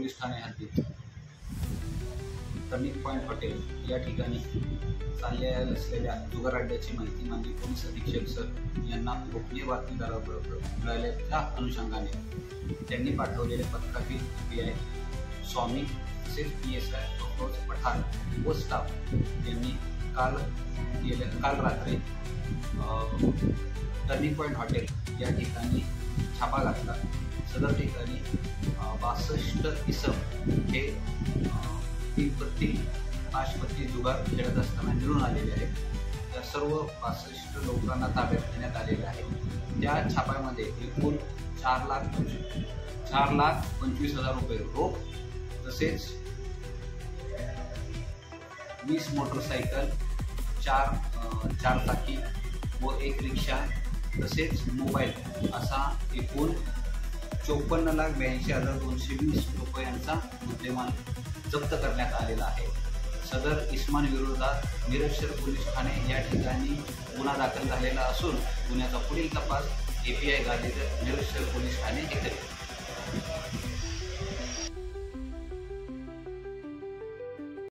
Police Thane हद्दीत turning point hotel या ठिकाणी चालल्या असलेल्या जुगार अड्ड्याची माहिती माननीय पोलीस अधीक्षक सर यांना गोपनीय बातमीदाराबरोबर मिळाल्याच्या अनुषंगाने त्यांनी पाठवलेले पथकातील PI स्वामी तसेच PSI अफरोज पठाण व स्टाफ यांनी काल रात्री टर्निंग पॉईंट हॉटेल या ठिकाणी छापा घातला। सदर ठिकाणी 62 इसम हे 3 पत्ती 5 पत्ती जुगार खेळत असताना मिळून आलेले आहेत। त्या सर्व 62 लोकांना ताब्यात घेण्यात आलेले आहे। त्या छाप्यामध्ये एकूण 4,25,000 रुपये रोख तसेच 20 मोटरसायकल 4 चाकी व 1 रिक्षा तसेच मोबाईल असा एकूण 54,82,220 रुपयांचा मुद्देमाल जप्त करण्यात आलेला आहे। सदर इस्मांविरोधात मिरज शहर पोलीस ठाणे या ठिकाणी गुन्हा दाखल झालेला असून गुन्ह्याचा पुढील तपास API गांधीनगर मिरज शहर पोलीस ठाणे हे करेल।